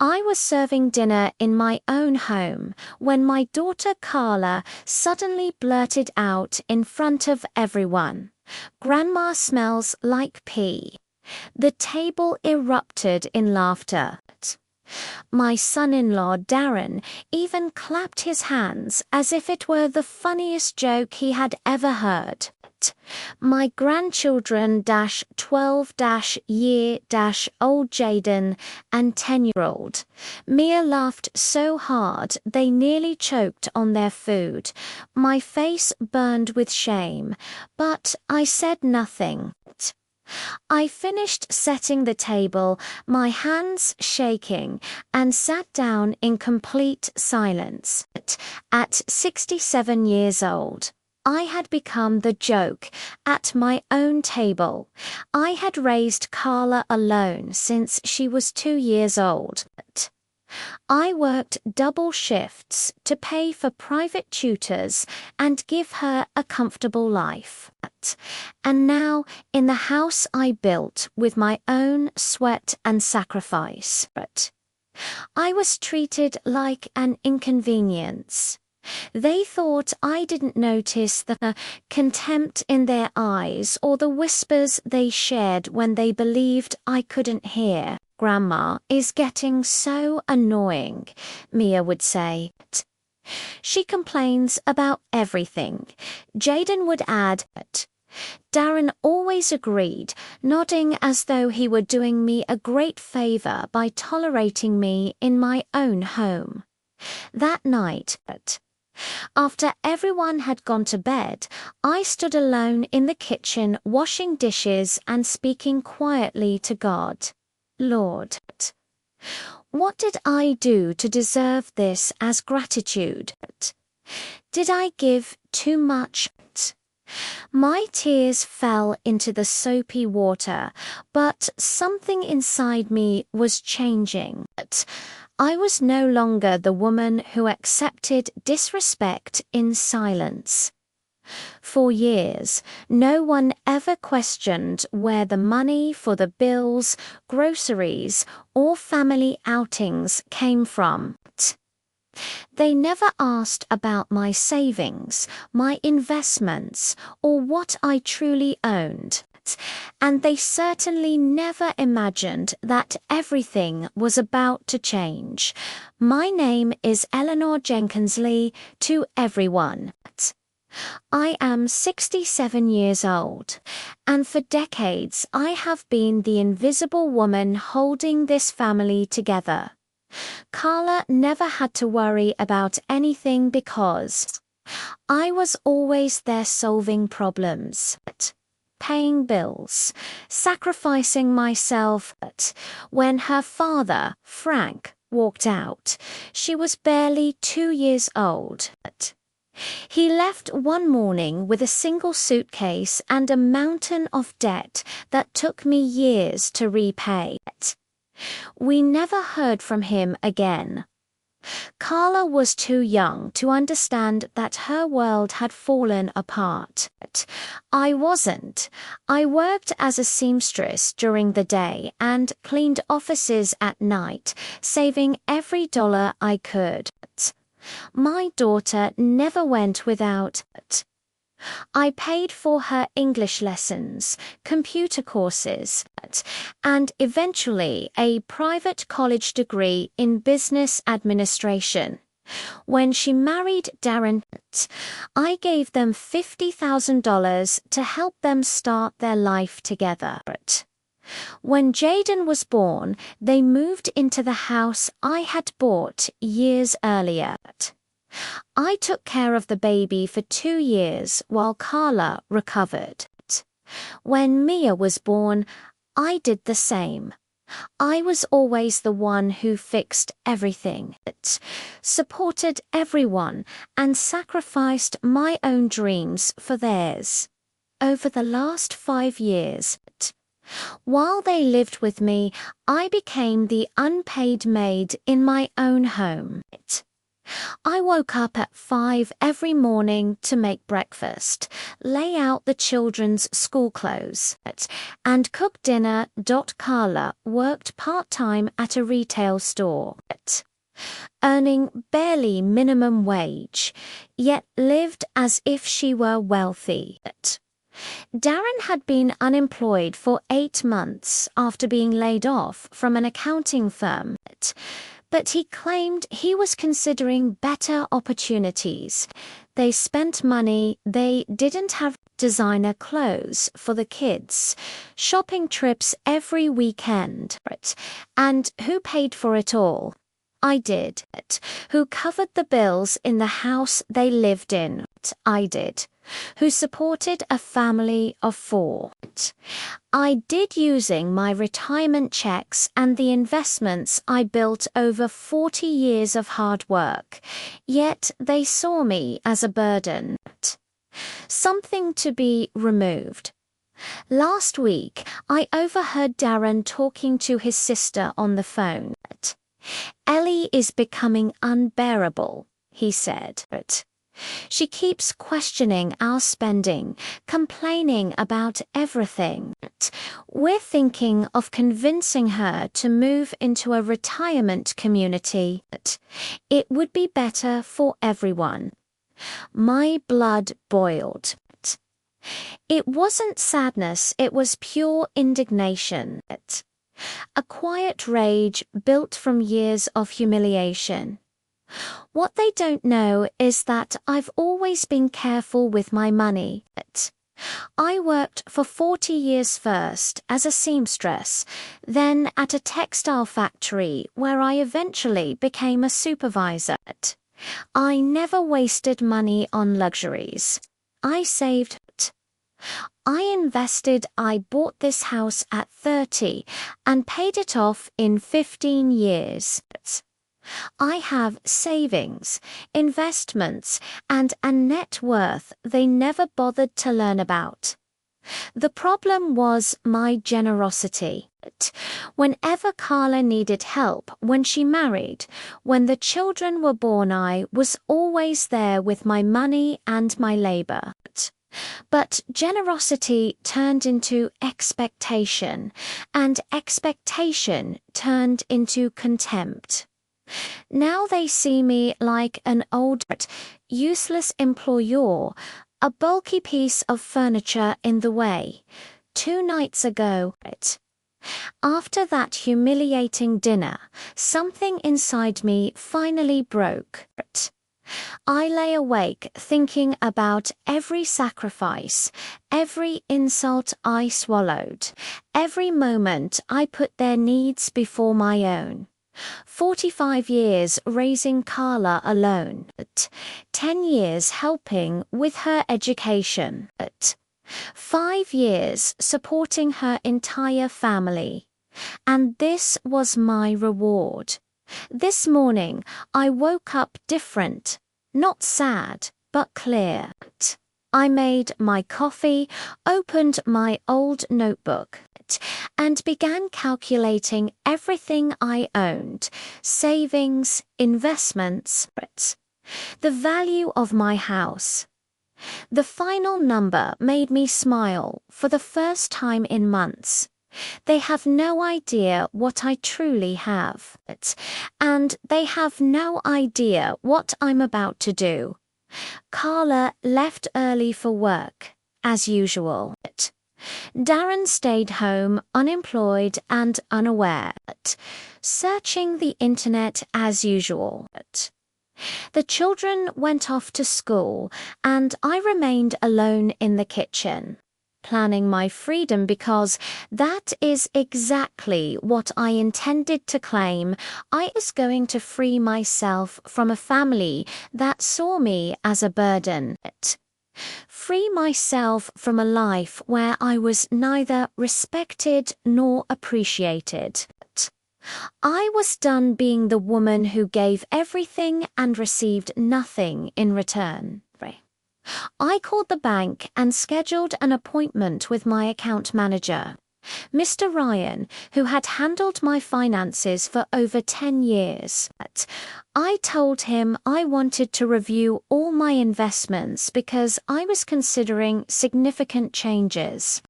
I was serving dinner in my own home when my daughter Carla suddenly blurted out in front of everyone, "Grandma smells like pee." The table erupted in laughter. My son-in-law Darren even clapped his hands as if it were the funniest joke he had ever heard. My grandchildren 12-year-old Jaden and 10-year-old Mia laughed so hard they nearly choked on their food. My face burned with shame, but I said nothing. I finished setting the table, my hands shaking, and sat down in complete silence. At 67 years old, I had become the joke at my own table. I had raised Carla alone since she was 2 years old. I worked double shifts to pay for private tutors and give her a comfortable life. And now, in the house I built with my own sweat and sacrifice, I was treated like an inconvenience. They thought I didn't notice the contempt in their eyes or the whispers they shared when they believed I couldn't hear. "Grandma is getting so annoying," Mia would say. "She complains about everything," Jaden would add. Darren always agreed, nodding as though he were doing me a great favor by tolerating me in my own home. That night, after everyone had gone to bed, I stood alone in the kitchen washing dishes and speaking quietly to God. "Lord, what did I do to deserve this as gratitude? Did I give too much?" My tears fell into the soapy water, but something inside me was changing. I was no longer the woman who accepted disrespect in silence. For years, no one ever questioned where the money for the bills, groceries, or family outings came from. They never asked about my savings, my investments, or what I truly owned. And they certainly never imagined that everything was about to change. My name is Eleanor Jenkins Lee to everyone. I am 67 years old, and for decades I have been the invisible woman holding this family together. Carla never had to worry about anything because I was always there solving problems, paying bills, sacrificing myself. When her father, Frank, walked out, she was barely 2 years old. He left one morning with a single suitcase and a mountain of debt that took me years to repay. We never heard from him again. Carla was too young to understand that her world had fallen apart. I wasn't. I worked as a seamstress during the day and cleaned offices at night, saving every dollar I could. My daughter never went without. I paid for her English lessons, computer courses, and eventually a private college degree in business administration. When she married Darren, I gave them $50,000 to help them start their life together. When Jaden was born, they moved into the house I had bought years earlier. I took care of the baby for 2 years while Carla recovered. When Mia was born, I did the same. I was always the one who fixed everything, supported everyone, and sacrificed my own dreams for theirs. Over the last 5 years, while they lived with me, I became the unpaid maid in my own home. I woke up at 5 every morning to make breakfast, lay out the children's school clothes, and cook dinner. Carla worked part-time at a retail store, earning barely minimum wage, yet lived as if she were wealthy. Darren had been unemployed for 8 months after being laid off from an accounting firm, but he claimed he was considering better opportunities. They spent money they didn't have, designer clothes for the kids, shopping trips every weekend, and who paid for it all? I did. Who covered the bills in the house they lived in? I did. Who supported a family of 4? I did, using my retirement checks and the investments I built over 40 years of hard work, yet they saw me as a burden. Something to be removed. Last week, I overheard Darren talking to his sister on the phone. Ellie is becoming unbearable, he said. She keeps questioning our spending, complaining about everything. We're thinking of convincing her to move into a retirement community. It would be better for everyone. My blood boiled. It wasn't sadness, it was pure indignation. A quiet rage built from years of humiliation. What they don't know is that I've always been careful with my money. I worked for 40 years first as a seamstress, then at a textile factory where I eventually became a supervisor. I never wasted money on luxuries. I saved. I invested. I bought this house at 30 and paid it off in 15 years. I have savings, investments, and a net worth they never bothered to learn about. The problem was my generosity. Whenever Carla needed help, when she married, when the children were born, I was always there with my money and my labor. But generosity turned into expectation, and expectation turned into contempt. Now they see me like an old, useless employer, a bulky piece of furniture in the way. 2 nights ago, after that humiliating dinner, something inside me finally broke. I lay awake thinking about every sacrifice, every insult I swallowed, every moment I put their needs before my own. 45 years raising Carla alone. 10 years helping with her education. 5 years supporting her entire family. And this was my reward. This morning, I woke up different, not sad, but clear. I made my coffee, opened my old notebook, and began calculating everything I owned, savings, investments, the value of my house. The final number made me smile for the first time in months. They have no idea what I truly have, and they have no idea what I'm about to do. Carla left early for work, as usual. Darren stayed home, unemployed and unaware, searching the internet as usual. The children went off to school, and I remained alone in the kitchen, planning my freedom, because that is exactly what I intended to claim. I was going to free myself from a family that saw me as a burden. Free myself from a life where I was neither respected nor appreciated. I was done being the woman who gave everything and received nothing in return. I called the bank and scheduled an appointment with my account manager. Mr. Ryan, who had handled my finances for over 10 years. I told him I wanted to review all my investments because I was considering significant changes.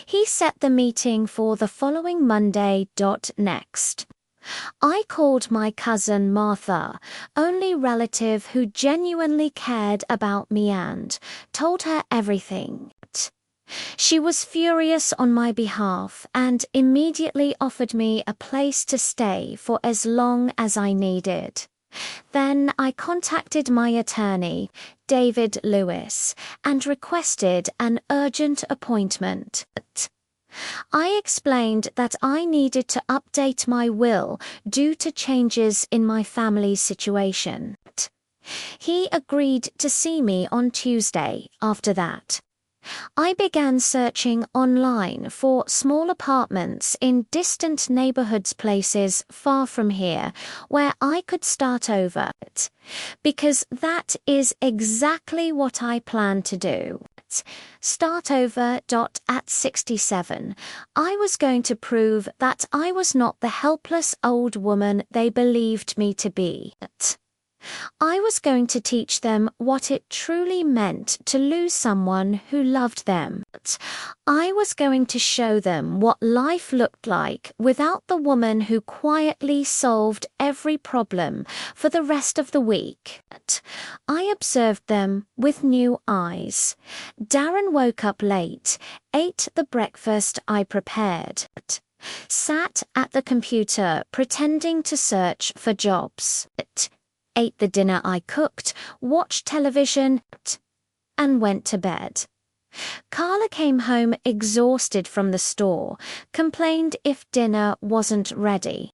He set the meeting for the following Monday. Next. I called my cousin Martha, only relative who genuinely cared about me, and told her everything. She was furious on my behalf and immediately offered me a place to stay for as long as I needed. Then I contacted my attorney, David Lewis, and requested an urgent appointment. I explained that I needed to update my will due to changes in my family's situation. He agreed to see me on Tuesday after that. I began searching online for small apartments in distant neighborhoods, places far from here, where I could start over, because that is exactly what I plan to do. Start over. At 67, I was going to prove that I was not the helpless old woman they believed me to be. I was going to teach them what it truly meant to lose someone who loved them. I was going to show them what life looked like without the woman who quietly solved every problem for the rest of the week. I observed them with new eyes. Darren woke up late, ate the breakfast I prepared, sat at the computer pretending to search for jobs, ate the dinner I cooked, watched television, and went to bed. Carla came home exhausted from the store, complained if dinner wasn't ready,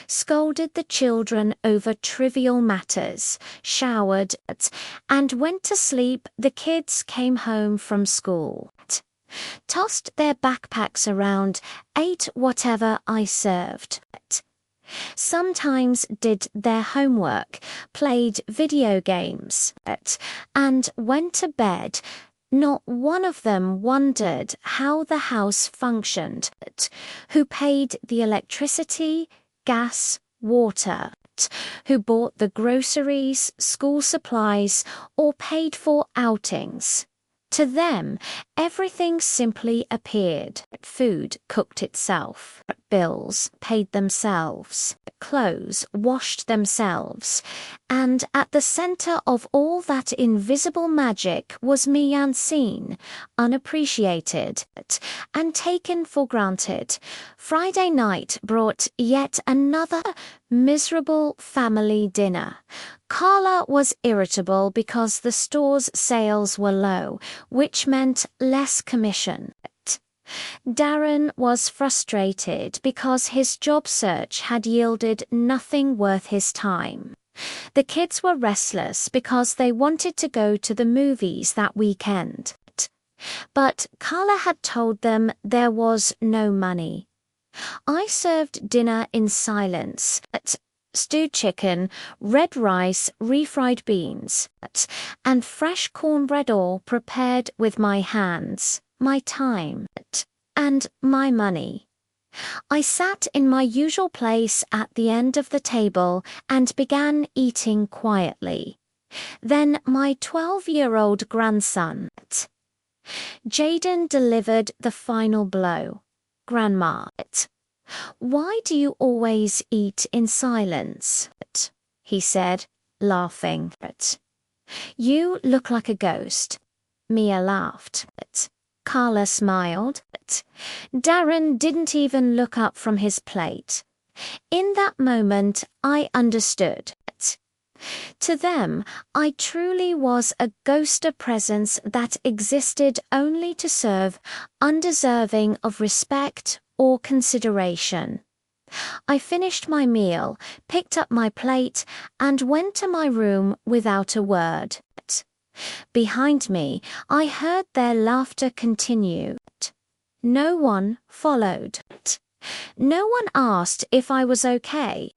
scolded the children over trivial matters, showered, and went to sleep. The kids came home from school, tossed their backpacks around, ate whatever I served, sometimes did their homework, played video games, and went to bed. Not one of them wondered how the house functioned, who paid the electricity, gas, water, who bought the groceries, school supplies, or paid for outings. To them, everything simply appeared. Food cooked itself, bills paid themselves, clothes washed themselves, and at the center of all that invisible magic was me, unseen, unappreciated, and taken for granted. Friday night brought yet another miserable family dinner. Carla was irritable because the store's sales were low, which meant less commission. Darren was frustrated because his job search had yielded nothing worth his time. The kids were restless because they wanted to go to the movies that weekend. But Carla had told them there was no money. I served dinner in silence. Stewed chicken, red rice, refried beans, and fresh cornbread, all prepared with my hands, my time, and my money. I sat in my usual place at the end of the table and began eating quietly. Then my 12-year-old grandson, Jaden, delivered the final blow. "Grandma, why do you always eat in silence?" he said, laughing. "You look like a ghost." Mia laughed. Carla smiled. Darren didn't even look up from his plate. In that moment, I understood. To them, I truly was a ghost, a presence that existed only to serve, undeserving of respect or consideration. I finished my meal, picked up my plate, and went to my room without a word. Behind me, I heard their laughter continue. No one followed. No one asked if I was okay.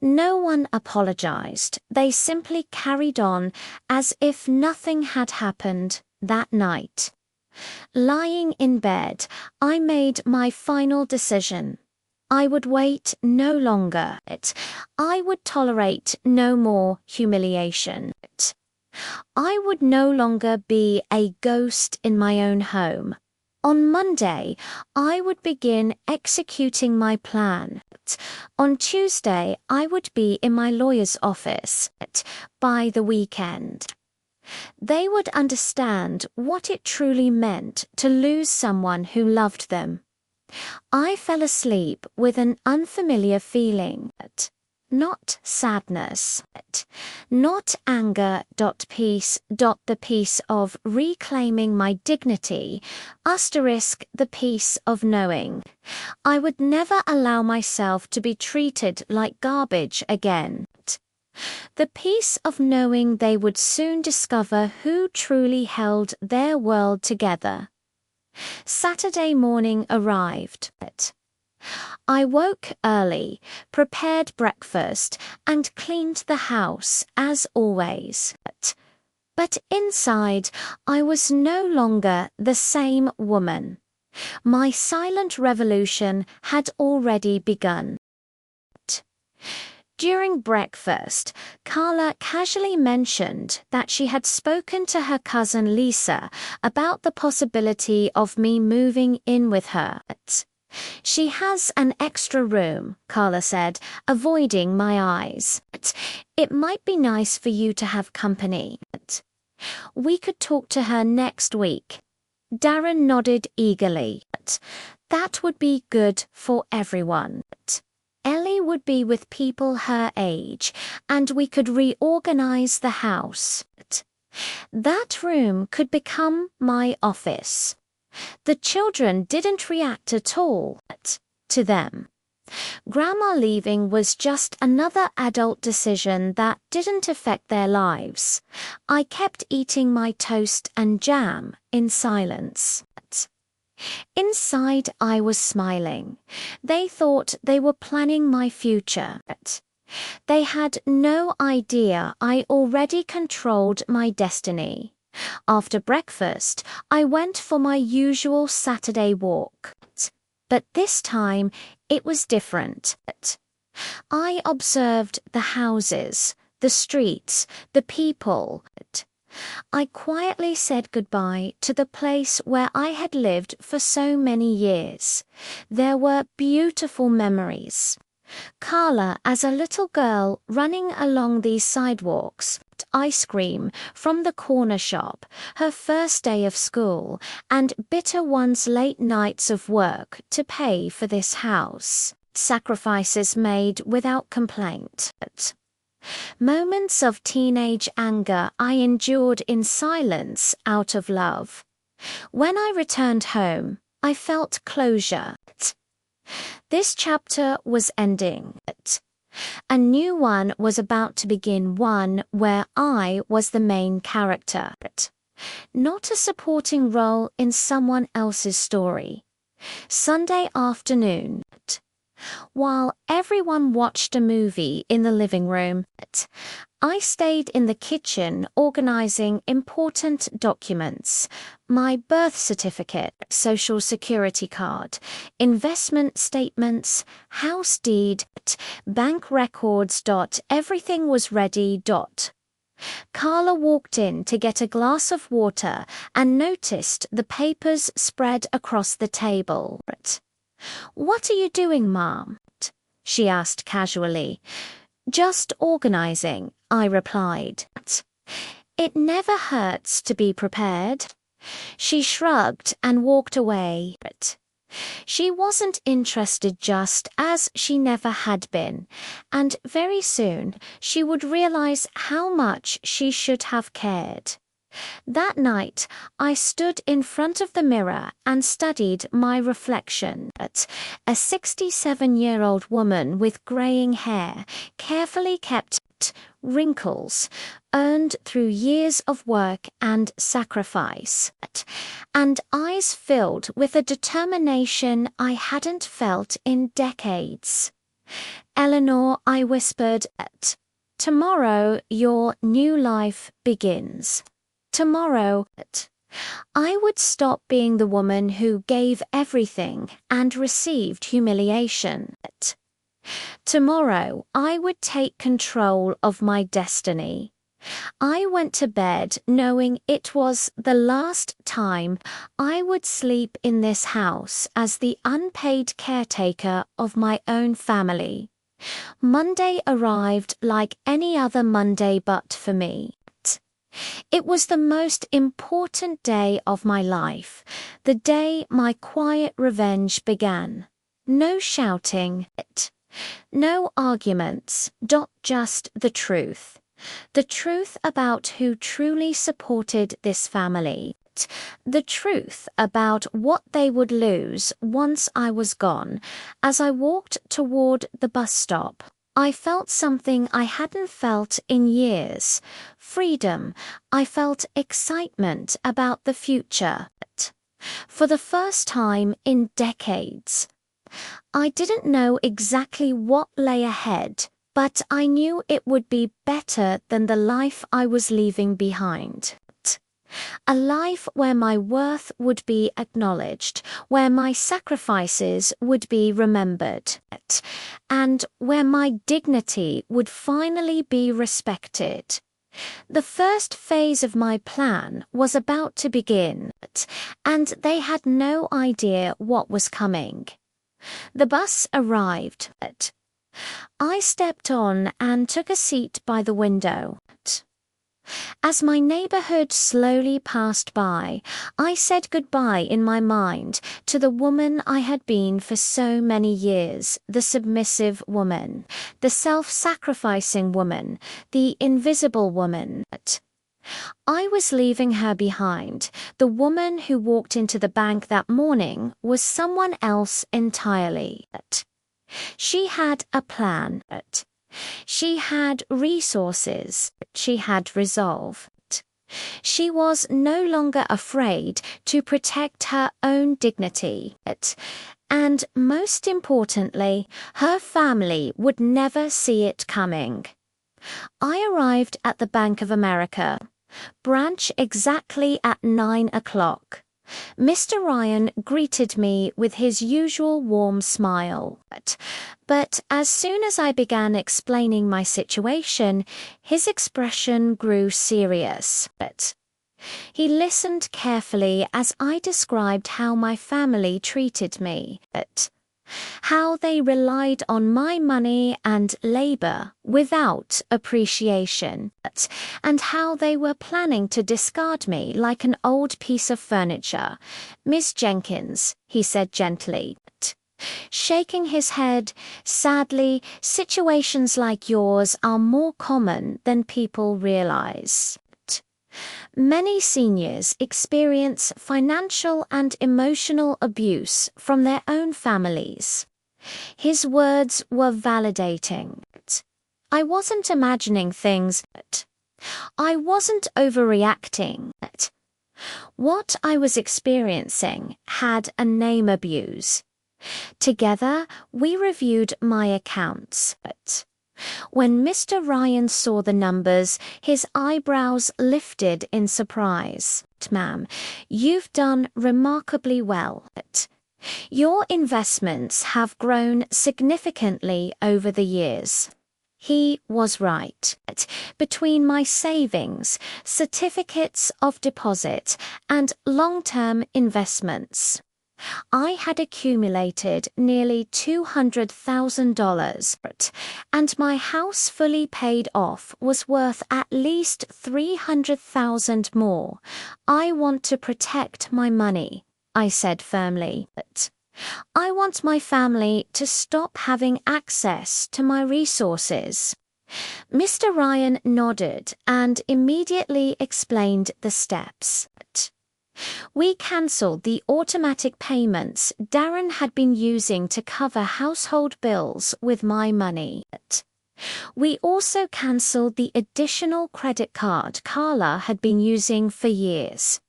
No one apologized. They simply carried on as if nothing had happened that night. Lying in bed, I made my final decision. I would wait no longer. I would tolerate no more humiliation. I would no longer be a ghost in my own home. On Monday, I would begin executing my plan. On Tuesday, I would be in my lawyer's office. By the weekend, they would understand what it truly meant to lose someone who loved them. I fell asleep with an unfamiliar feeling. Not sadness, not anger. Peace. The peace of reclaiming my dignity, the peace of knowing I would never allow myself to be treated like garbage again. The peace of knowing they would soon discover who truly held their world together. Saturday morning arrived. I woke early, prepared breakfast, and cleaned the house as always. But inside, I was no longer the same woman. My silent revolution had already begun. During breakfast, Carla casually mentioned that she had spoken to her cousin Lisa about the possibility of me moving in with her. She has an extra room, Carla said, avoiding my eyes. It might be nice for you to have company. We could talk to her next week. Darren nodded eagerly. That would be good for everyone. Ellie would be with people her age, and we could reorganize the house. That room could become my office. The children didn't react at all to them. Grandma leaving was just another adult decision that didn't affect their lives. I kept eating my toast and jam in silence. Inside, I was smiling. They thought they were planning my future. They had no idea I already controlled my destiny. After breakfast, I went for my usual Saturday walk. But this time, it was different. I observed the houses, the streets, the people. I quietly said goodbye to the place where I had lived for so many years. There were beautiful memories. Carla as a little girl running along these sidewalks, ice cream from the corner shop, her first day of school, and bitter one's late nights of work to pay for this house. Sacrifices made without complaint. Moments of teenage anger I endured in silence out of love. When I returned home, I felt closure. This chapter was ending. A new one was about to begin, one where I was the main character, not a supporting role in someone else's story. Sunday afternoon. While everyone watched a movie in the living room, I stayed in the kitchen organizing important documents. My birth certificate, social security card, investment statements, house deed, bank records. Everything was ready. Carla walked in to get a glass of water and noticed the papers spread across the table. "What are you doing, Mom?" she asked casually. "Just organizing," I replied. "It never hurts to be prepared." She shrugged and walked away. She wasn't interested, just as she never had been, and very soon she would realize how much she should have cared. That night, I stood in front of the mirror and studied my reflection. A 67-year-old woman with graying hair, carefully kept wrinkles, earned through years of work and sacrifice, and eyes filled with a determination I hadn't felt in decades. "Eleanor," I whispered, "tomorrow your new life begins. Tomorrow." I would stop being the woman who gave everything and received humiliation. Tomorrow, I would take control of my destiny. I went to bed knowing it was the last time I would sleep in this house as the unpaid caretaker of my own family. Monday arrived like any other Monday but for me. It was the most important day of my life, the day my quiet revenge began. No shouting, no arguments, just the truth. The truth about who truly supported this family. The truth about what they would lose once I was gone. As I walked toward the bus stop, I felt something I hadn't felt in years. Freedom. I felt excitement about the future. For the first time in decades. I didn't know exactly what lay ahead, but I knew it would be better than the life I was leaving behind. A life where my worth would be acknowledged, where my sacrifices would be remembered, and where my dignity would finally be respected. The first phase of my plan was about to begin, and they had no idea what was coming. The bus arrived. I stepped on and took a seat by the window. As my neighborhood slowly passed by, I said goodbye in my mind to the woman I had been for so many years, the submissive woman, the self-sacrificing woman, the invisible woman. I was leaving her behind. The woman who walked into the bank that morning was someone else entirely. She had a plan. She had resources. She had resolve. She was no longer afraid to protect her own dignity. And most importantly, her family would never see it coming. I arrived at the Bank of America branch exactly at 9 o'clock. Mr. Ryan greeted me with his usual warm smile, but as soon as I began explaining my situation, his expression grew serious. He listened carefully as I described how my family treated me, how they relied on my money and labor without appreciation, and how they were planning to discard me like an old piece of furniture. "Miss Jenkins," he said gently, shaking his head, "sadly, situations like yours are more common than people realize. Many seniors experience financial and emotional abuse from their own families." His words were validating. I wasn't imagining things. I wasn't overreacting. What I was experiencing had a name: abuse. Together, we reviewed my accounts. When Mr. Ryan saw the numbers, his eyebrows lifted in surprise. "Ma'am, you've done remarkably well. Your investments have grown significantly over the years." He was right. Between my savings, certificates of deposit, and long-term investments, I had accumulated nearly $200,000, and my house fully paid off was worth at least $300,000 more. "I want to protect my money," I said firmly. "I want my family to stop having access to my resources." Mr. Ryan nodded and immediately explained the steps. We cancelled the automatic payments Darren had been using to cover household bills with my money. We also cancelled the additional credit card Carla had been using for years.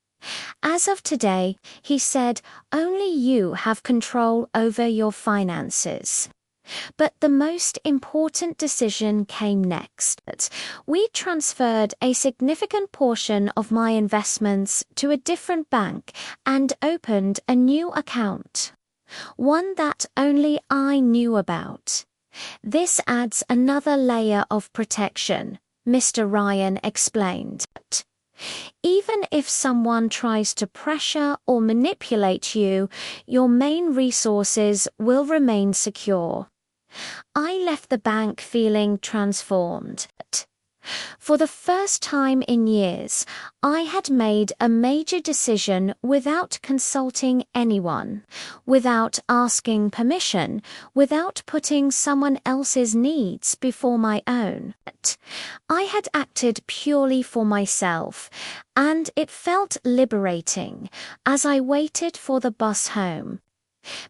"As of today," he said, "only you have control over your finances." But the most important decision came next. We transferred a significant portion of my investments to a different bank and opened a new account, one that only I knew about. This adds another layer of protection, Mr. Ryan explained. Even if someone tries to pressure or manipulate you, your main resources will remain secure. I left the bank feeling transformed. For the first time in years, I had made a major decision without consulting anyone, without asking permission, without putting someone else's needs before my own. I had acted purely for myself, and it felt liberating as I waited for the bus home.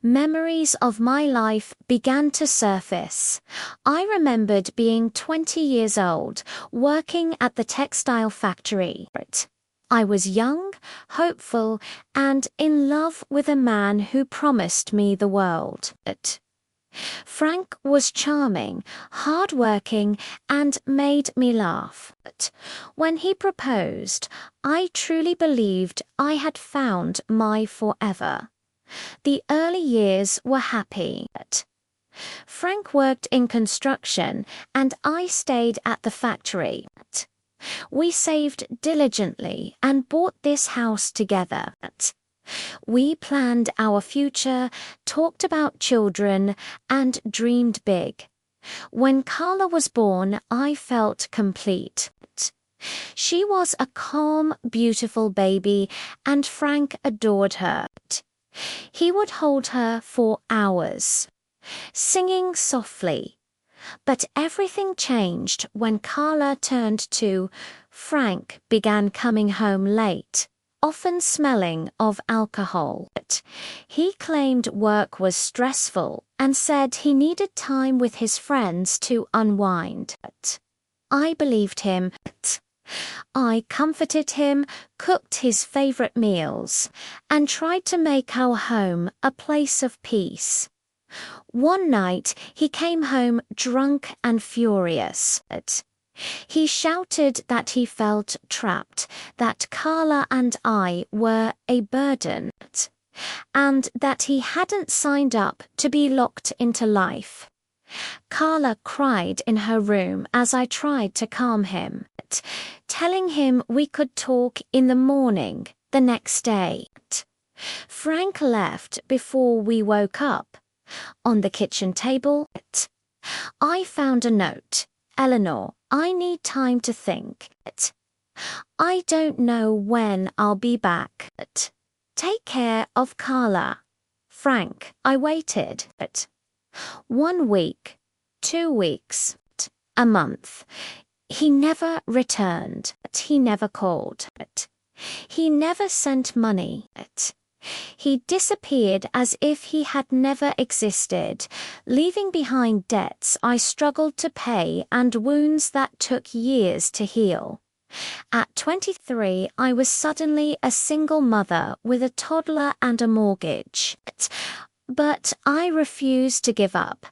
Memories of my life began to surface. I remembered being 20 years old, working at the textile factory. I was young, hopeful, and in love with a man who promised me the world. Frank was charming, hard-working, and made me laugh. When he proposed, I truly believed I had found my forever. The early years were happy. Frank worked in construction and I stayed at the factory. We saved diligently and bought this house together. We planned our future, talked about children, and dreamed big. When Carla was born, I felt complete. She was a calm, beautiful baby, and Frank adored her. He would hold her for hours, singing softly. But everything changed when Carla turned 2. Frank began coming home late, often smelling of alcohol. He claimed work was stressful and said he needed time with his friends to unwind. I believed him. I comforted him, cooked his favorite meals, and tried to make our home a place of peace. One night, he came home drunk and furious. He shouted that he felt trapped, that Carla and I were a burden, and that he hadn't signed up to be locked into life. Carla cried in her room as I tried to calm him, telling him we could talk in the morning the next day. Frank left before we woke up. On the kitchen table, I found a note. Eleanor, I need time to think. I don't know when I'll be back. Take care of Carla. Frank, I waited. 1 week, 2 weeks, a month. He never returned. He never called. He never sent money. He disappeared as if he had never existed, leaving behind debts I struggled to pay and wounds that took years to heal. At 23, I was suddenly a single mother with a toddler and a mortgage. But I refused to give up.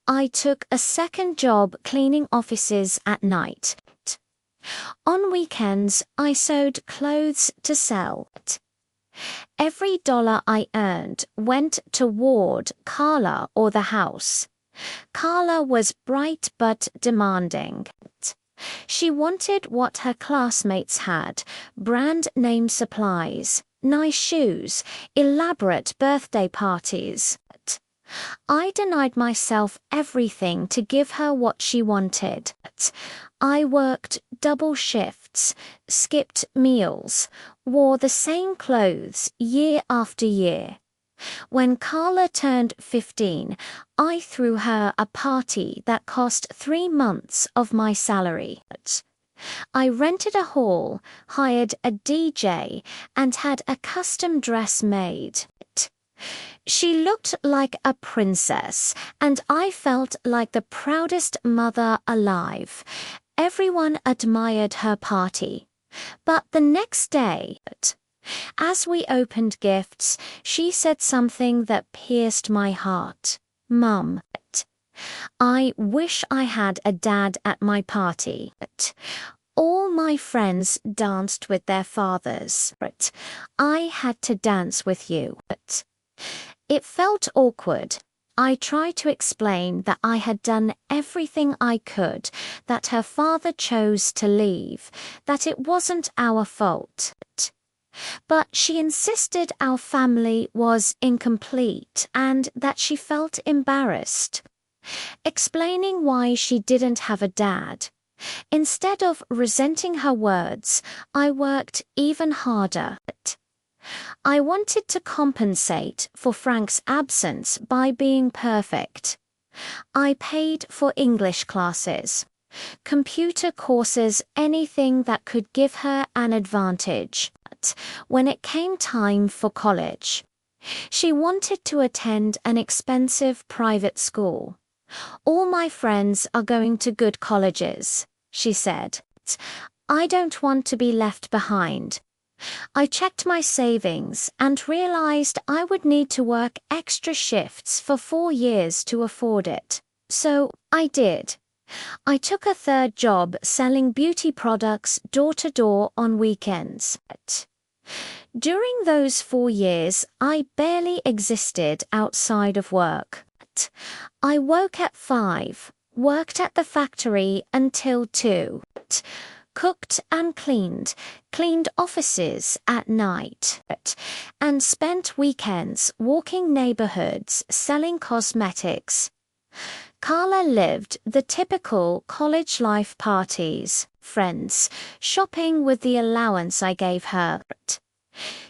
I took a second job cleaning offices at night. On weekends, I sewed clothes to sell. Every dollar I earned went toward Carla or the house. Carla was bright but demanding. She wanted what her classmates had: brand name supplies, nice shoes, elaborate birthday parties. I denied myself everything to give her what she wanted. I worked double shifts, skipped meals, wore the same clothes year after year. When Carla turned 15, I threw her a party that cost 3 months of my salary. I rented a hall, hired a DJ, and had a custom dress made. She looked like a princess, and I felt like the proudest mother alive. Everyone admired her party. But the next day, as we opened gifts, she said something that pierced my heart. "Mum, I wish I had a dad at my party. All my friends danced with their fathers. I had to dance with you. It felt awkward. I tried to explain that I had done everything I could, that her father chose to leave, that it wasn't our fault. But she insisted our family was incomplete and that she felt embarrassed. Explaining why she didn't have a dad. Instead of resenting her words, I worked even harder. I wanted to compensate for Frank's absence by being perfect. I paid for English classes, computer courses, anything that could give her an advantage. But when it came time for college, she wanted to attend an expensive private school. All my friends are going to good colleges, she said. I don't want to be left behind. I checked my savings and realized I would need to work extra shifts for 4 years to afford it. So I did. I took a third job selling beauty products door to door on weekends. During those 4 years, I barely existed outside of work. I woke at 5, worked at the factory until 2. Cooked and cleaned offices at night, and spent weekends walking neighborhoods selling cosmetics. Carla lived the typical college life: parties, friends, shopping with the allowance I gave her.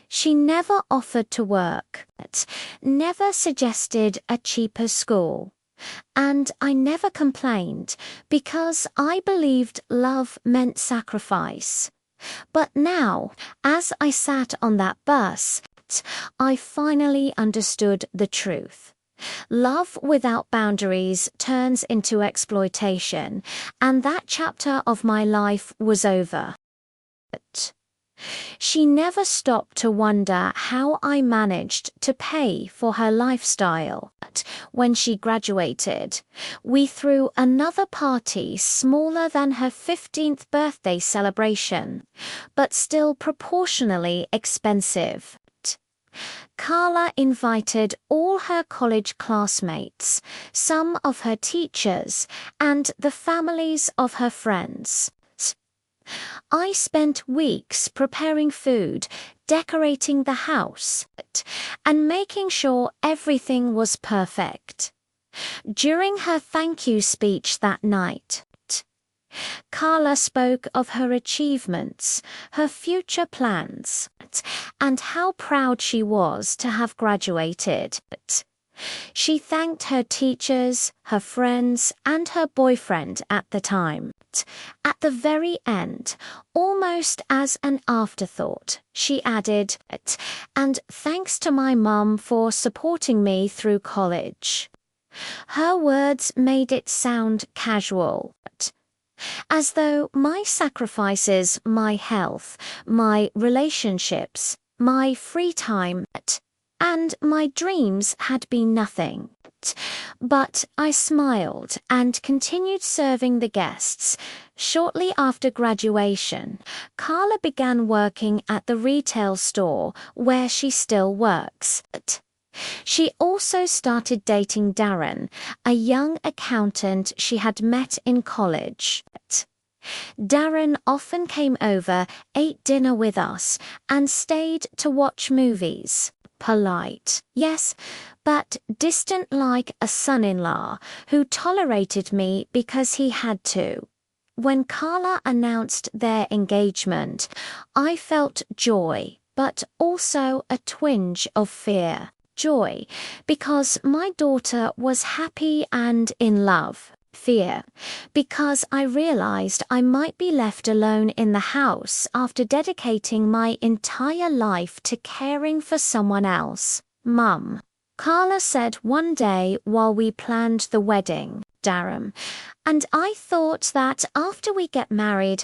She never offered to work, never suggested a cheaper school. And I never complained because I believed love meant sacrifice. But now, as I sat on that bus, I finally understood the truth. Love without boundaries turns into exploitation, and that chapter of my life was over. She never stopped to wonder how I managed to pay for her lifestyle. When she graduated, we threw another party smaller than her 15th birthday celebration, but still proportionally expensive. Carla invited all her college classmates, some of her teachers, and the families of her friends. I spent weeks preparing food, decorating the house, and making sure everything was perfect. During her thank you speech that night, Carla spoke of her achievements, her future plans, and how proud she was to have graduated. She thanked her teachers, her friends, and her boyfriend at the time. At the very end, almost as an afterthought, she added, "And thanks to my mum for supporting me through college." Her words made it sound casual, as though my sacrifices, my health, my relationships, my free time, and my dreams had been nothing. But I smiled and continued serving the guests. Shortly after graduation, Carla began working at the retail store where she still works. She also started dating Darren, a young accountant she had met in college. Darren often came over, ate dinner with us, and stayed to watch movies. Polite, yes, but distant like a son-in-law who tolerated me because he had to. When Carla announced their engagement, I felt joy, but also a twinge of fear. Joy, because my daughter was happy and in love. Fear, because I realized I might be left alone in the house after dedicating my entire life to caring for someone else. Mum, Carla said one day while we planned the wedding, Darren, and I thought that after we get married,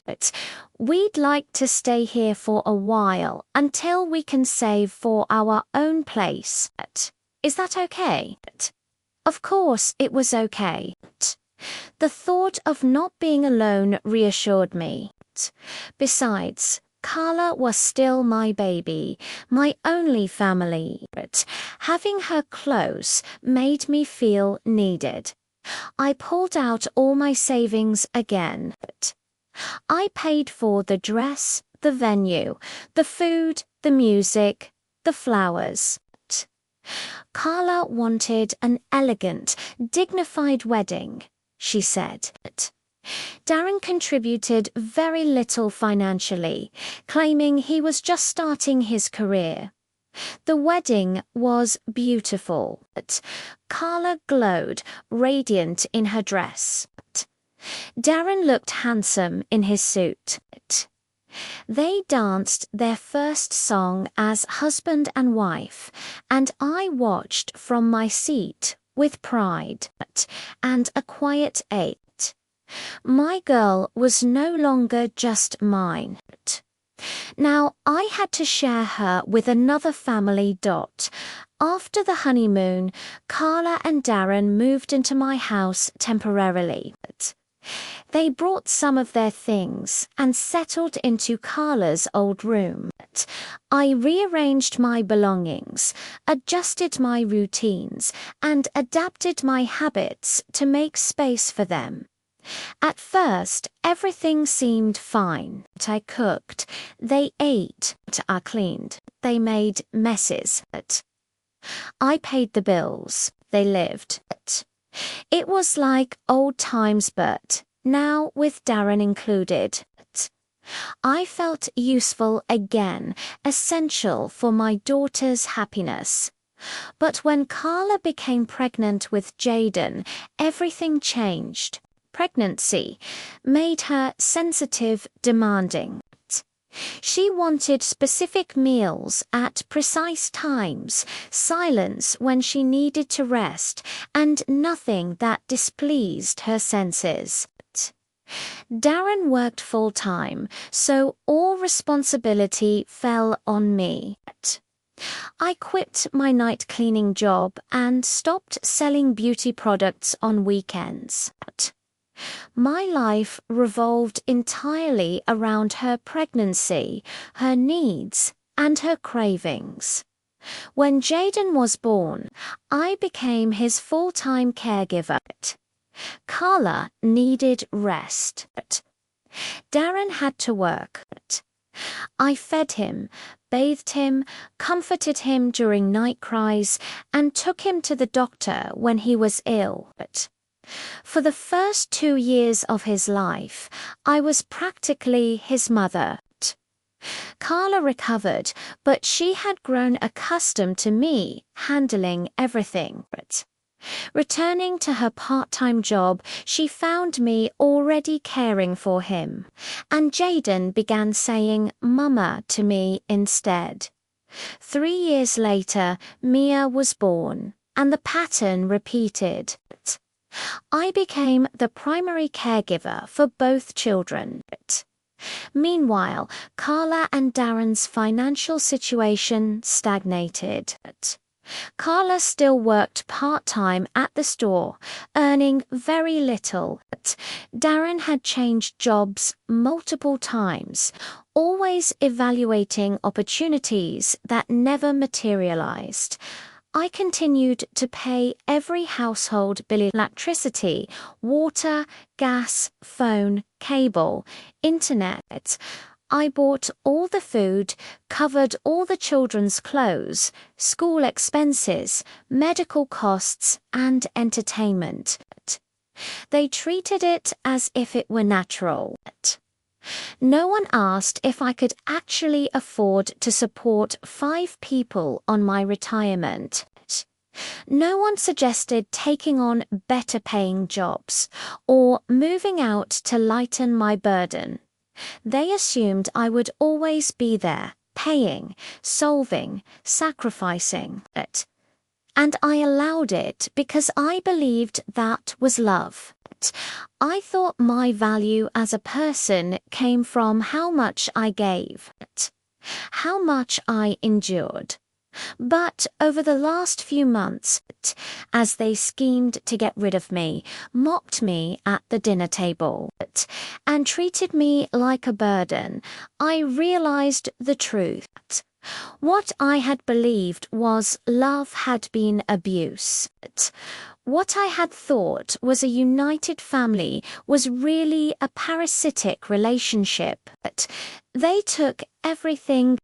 we'd like to stay here for a while until we can save for our own place. Is that okay? Of course, it was okay. The thought of not being alone reassured me. Besides, Carla was still my baby, my only family. Having her close made me feel needed. I pulled out all my savings again. I paid for the dress, the venue, the food, the music, the flowers. Carla wanted an elegant, dignified wedding, she said. Darren contributed very little financially, claiming he was just starting his career. The wedding was beautiful. Carla glowed, radiant in her dress. Darren looked handsome in his suit. They danced their first song as husband and wife, and I watched from my seat with pride and a quiet ache. My girl was no longer just mine. Now I had to share her with another family. After the honeymoon, Carla and Darren moved into my house temporarily. They brought some of their things and settled into Carla's old room. I rearranged my belongings, adjusted my routines, and adapted my habits to make space for them. At first, everything seemed fine. I cooked, they ate, I cleaned, they made messes. I paid the bills, they lived. It was like old times, but now with Darren included. I felt useful again, essential for my daughter's happiness. But when Carla became pregnant with Jaden, everything changed. Pregnancy made her sensitive, demanding. She wanted specific meals at precise times, silence when she needed to rest, and nothing that displeased her senses. Darren worked full-time, so all responsibility fell on me. I quit my night cleaning job and stopped selling beauty products on weekends. My life revolved entirely around her pregnancy, her needs, and her cravings. When Jaden was born, I became his full-time caregiver. Carla needed rest. Darren had to work. I fed him, bathed him, comforted him during night cries, and took him to the doctor when he was ill. For the first 2 years of his life, I was practically his mother. Carla recovered, but she had grown accustomed to me handling everything. Returning to her part-time job, she found me already caring for him, and Jaden began saying "Mama" to me instead. 3 years later, Mia was born, and the pattern repeated. I became the primary caregiver for both children. Meanwhile, Carla and Darren's financial situation stagnated. Carla still worked part-time at the store, earning very little. Darren had changed jobs multiple times, always evaluating opportunities that never materialized. I continued to pay every household bill: electricity, water, gas, phone, cable, internet. I bought all the food, covered all the children's clothes, school expenses, medical costs, and entertainment. They treated it as if it were natural. No one asked if I could actually afford to support 5 people on my retirement. No one suggested taking on better-paying jobs or moving out to lighten my burden. They assumed I would always be there, paying, solving, sacrificing it. And I allowed it because I believed that was love. I thought my value as a person came from how much I gave, how much I endured. But over the last few months, as they schemed to get rid of me, mocked me at the dinner table, and treated me like a burden, I realized the truth. What I had believed was love had been abuse. What I had thought was a united family was really a parasitic relationship. They took everything.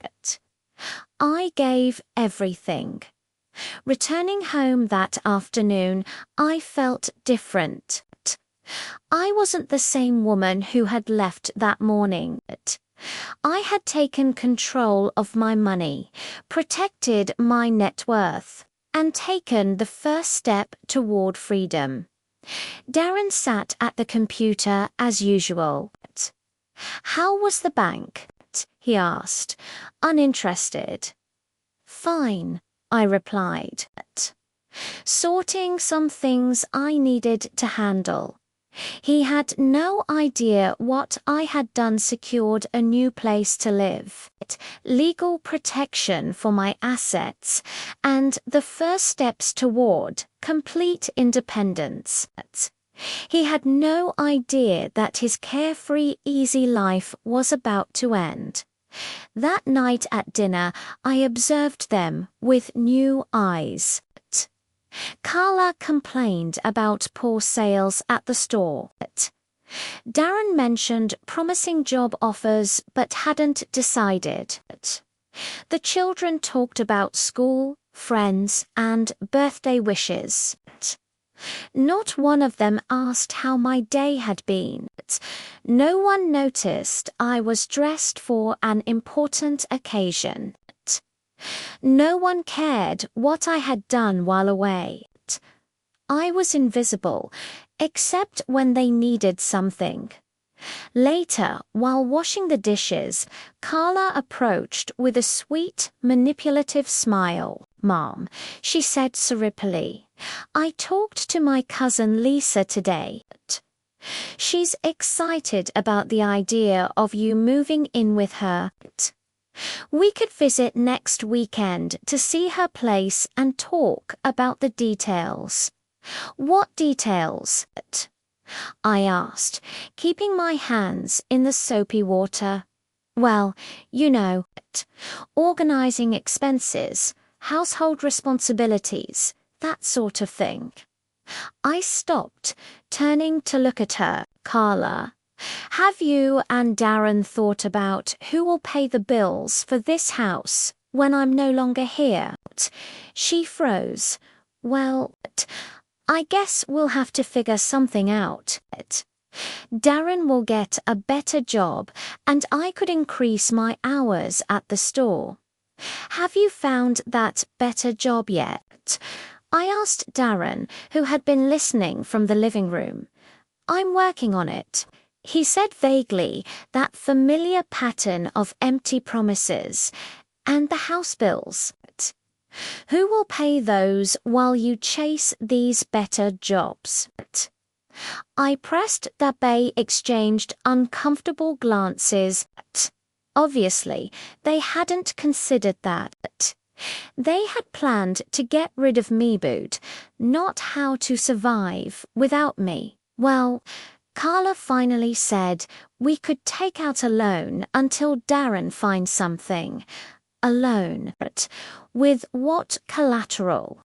I gave everything. Returning home that afternoon, I felt different. I wasn't the same woman who had left that morning. I had taken control of my money, protected my net worth, and taken the first step toward freedom. Darren sat at the computer as usual. "How was the bank?" he asked, uninterested. "Fine," I replied, sorting some things I needed to handle. He had no idea what I had done secured a new place to live, legal protection for my assets, and the first steps toward complete independence. He had no idea that his carefree, easy life was about to end. That night at dinner, I observed them with new eyes. Carla complained about poor sales at the store. Darren mentioned promising job offers but hadn't decided. The children talked about school, friends, and birthday wishes. Not one of them asked how my day had been. No one noticed I was dressed for an important occasion. No one cared what I had done while away. I was invisible, except when they needed something. Later, while washing the dishes, Carla approached with a sweet, manipulative smile. "Mom," she said surreptitiously, "I talked to my cousin Lisa today. She's excited about the idea of you moving in with her. We could visit next weekend to see her place and talk about the details." "What details?" I asked, keeping my hands in the soapy water. "Well, you know, organizing expenses, household responsibilities, that sort of thing." I stopped, turning to look at her. "Carla, have you and Darren thought about who will pay the bills for this house when I'm no longer here?" She froze. "Well, I guess we'll have to figure something out. Darren will get a better job and I could increase my hours at the store." "Have you found that better job yet?" I asked Darren, who had been listening from the living room. "I'm working on it." He said vaguely, that familiar pattern of empty promises. "And the house bills. Who will pay those while you chase these better jobs?" I pressed that they exchanged uncomfortable glances. Obviously, they hadn't considered that. They had planned to get rid of me, not how to survive without me. "Well," Carla finally said, "we could take out a loan until Darren finds something." "A loan? With what collateral?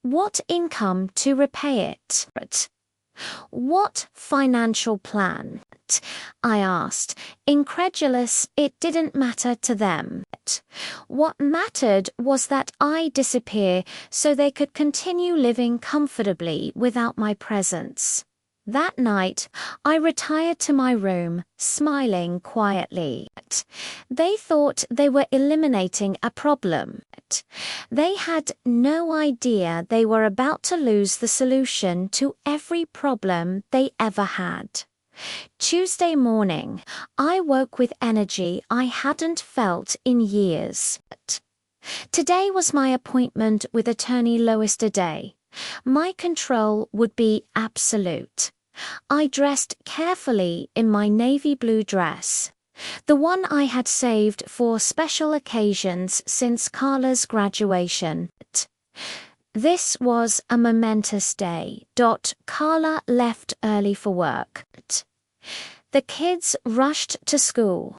What income to repay it? What financial plan?" I asked, incredulous it didn't matter to them. What mattered was that I disappear so they could continue living comfortably without my presence. That night, I retired to my room, smiling quietly. They thought they were eliminating a problem. They had no idea they were about to lose the solution to every problem they ever had. Tuesday morning, I woke with energy I hadn't felt in years. Today was my appointment with attorney Lois Day. My control would be absolute. I dressed carefully in my navy blue dress. The one I had saved for special occasions since Carla's graduation. This was a momentous day. Carla left early for work. The kids rushed to school.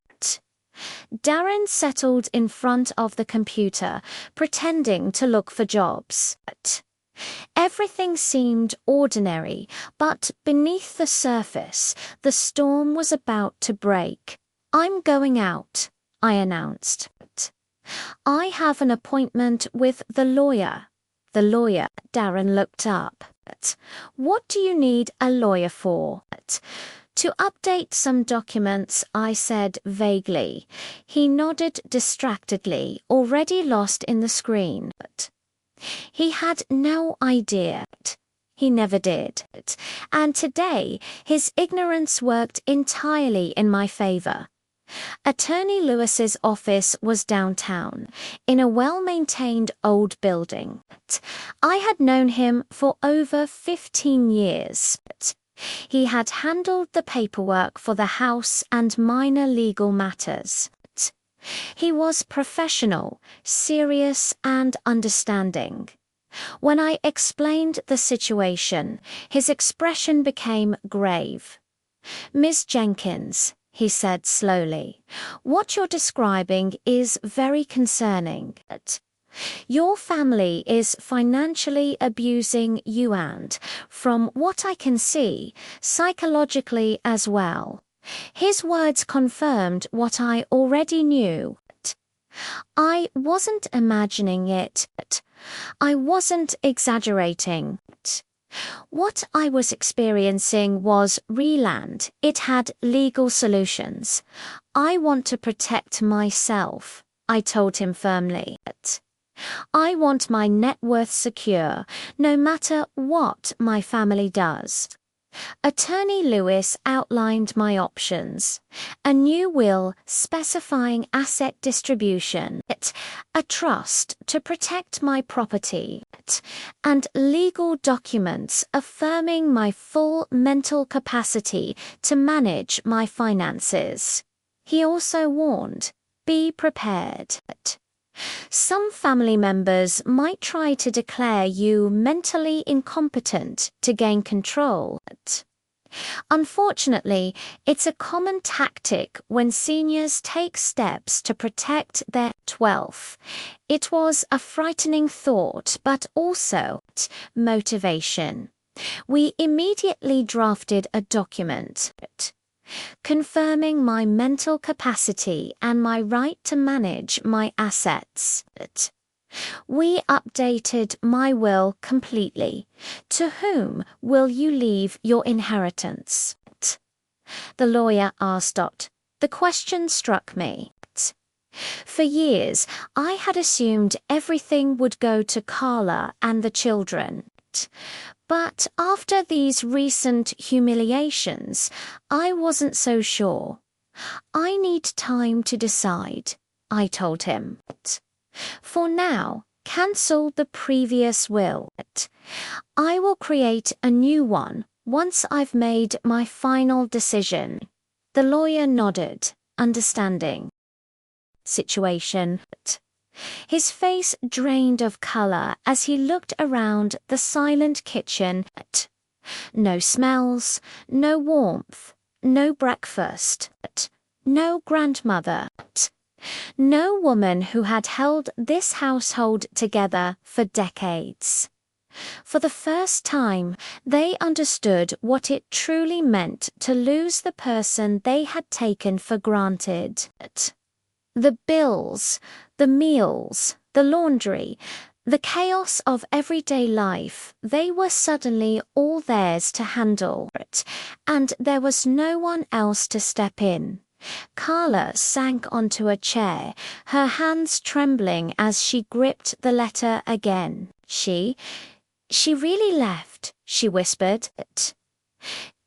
Darren settled in front of the computer, pretending to look for jobs. Everything seemed ordinary, but beneath the surface, the storm was about to break. "I'm going out," I announced. "I have an appointment with the lawyer." "The lawyer?" Darren looked up. "What do you need a lawyer for?" "To update some documents," I said vaguely. He nodded distractedly, already lost in the screen. He had no idea. He never did. And today, his ignorance worked entirely in my favor. Attorney Lewis's office was downtown, in a well-maintained old building. I had known him for over 15 years. He had handled the paperwork for the house and minor legal matters. He was professional, serious, and understanding. When I explained the situation, his expression became grave. "Miss Jenkins," he said slowly, "what you're describing is very concerning. Your family is financially abusing you and, from what I can see, psychologically as well." His words confirmed what I already knew. I wasn't imagining it. I wasn't exaggerating. What I was experiencing was real. It had legal solutions. "I want to protect myself," I told him firmly. "I want my net worth secure, no matter what my family does." Attorney Lewis outlined my options: a new will specifying asset distribution, a trust to protect my property, and legal documents affirming my full mental capacity to manage my finances. He also warned, "Be prepared. Some family members might try to declare you mentally incompetent to gain control. Unfortunately, it's a common tactic when seniors take steps to protect their wealth." It was a frightening thought, but also motivation. We immediately drafted a document confirming my mental capacity and my right to manage my assets. We updated my will completely. "To whom will you leave your inheritance?" the lawyer asked. The question struck me. For years, I had assumed everything would go to Carla and the children. But after these recent humiliations, I wasn't so sure. "I need time to decide," I told him. "For now, cancel the previous will. I will create a new one once I've made my final decision." The lawyer nodded, understanding situation. His face drained of color as he looked around the silent kitchen. No smells, no warmth, no breakfast, no grandmother, no woman who had held this household together for decades. For the first time, they understood what it truly meant to lose the person they had taken for granted. The bills, the meals, the laundry, the chaos of everyday life, they were suddenly all theirs to handle, and there was no one else to step in. Carla sank onto a chair, her hands trembling as she gripped the letter again. She really left," she whispered.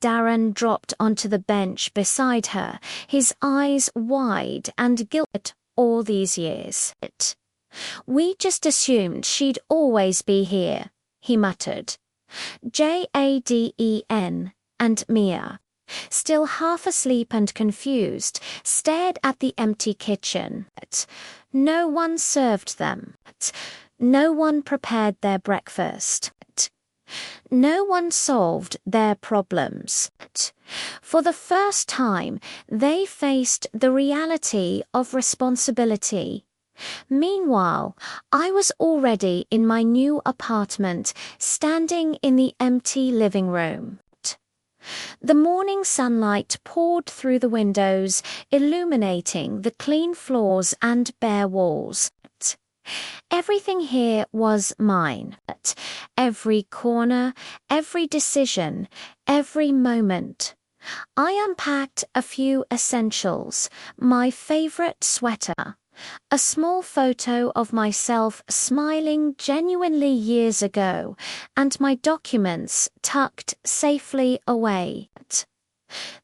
Darren dropped onto the bench beside her, his eyes wide and guilty. "All these years. We just assumed she'd always be here," he muttered. "Jaden and Mia." still half asleep and confused, stared at the empty kitchen. No one served them. No one prepared their breakfast. No one solved their problems. For the first time, they faced the reality of responsibility. Meanwhile, I was already in my new apartment, standing in the empty living room. The morning sunlight poured through the windows, illuminating the clean floors and bare walls. Everything here was mine. Every corner, every decision, every moment. I unpacked a few essentials: my favorite sweater, a small photo of myself smiling genuinely years ago, and my documents tucked safely away.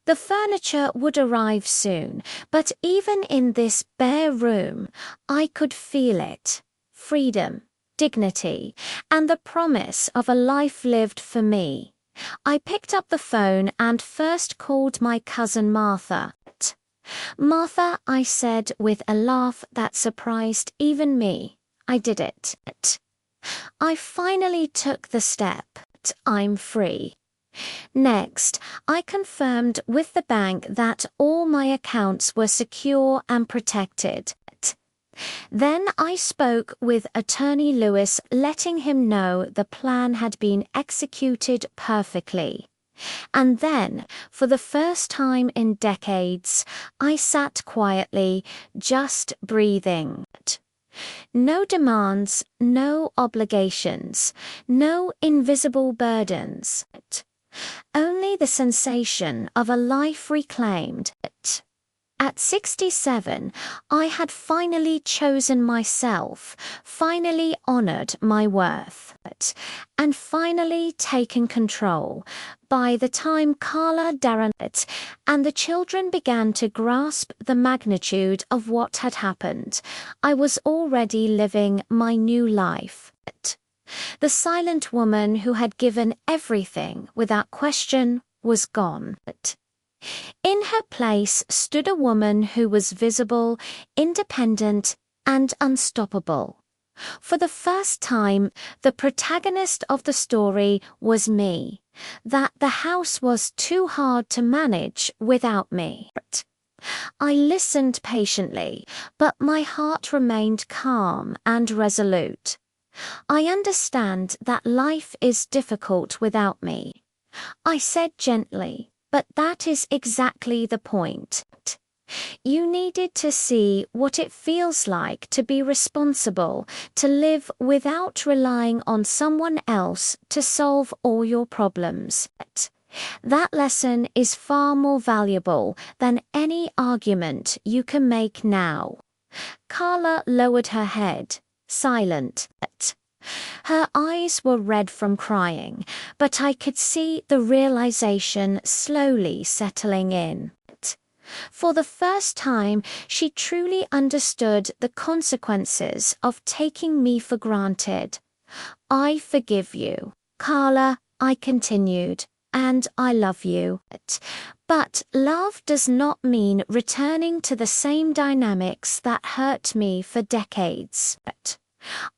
The furniture would arrive soon, but even in this bare room, I could feel it: freedom, dignity, and the promise of a life lived for me. I picked up the phone and first called my cousin Martha. "Martha," I said with a laugh that surprised even me, "I did it. I finally took the step. I'm free." Next, I confirmed with the bank that all my accounts were secure and protected. Then I spoke with Attorney Lewis, letting him know the plan had been executed perfectly. And then, for the first time in decades, I sat quietly, just breathing. No demands, no obligations, no invisible burdens. Only the sensation of a life reclaimed. At 67, I had finally chosen myself, finally honored my worth, and finally taken control. By the time Carla, Darren, and the children began to grasp the magnitude of what had happened, I was already living my new life. The silent woman who had given everything without question was gone. In her place stood a woman who was visible, independent, and unstoppable. For the first time, the protagonist of the story was me. That the house was too hard to manage without me. I listened patiently, but my heart remained calm and resolute. "I understand that life is difficult without me," I said gently. "But that is exactly the point. You needed to see what it feels like to be responsible, to live without relying on someone else to solve all your problems. That lesson is far more valuable than any argument you can make now." Carla lowered her head, silent. Her eyes were red from crying, but I could see the realization slowly settling in. For the first time, she truly understood the consequences of taking me for granted. "I forgive you, Carla," I continued, "and I love you. But love does not mean returning to the same dynamics that hurt me for decades.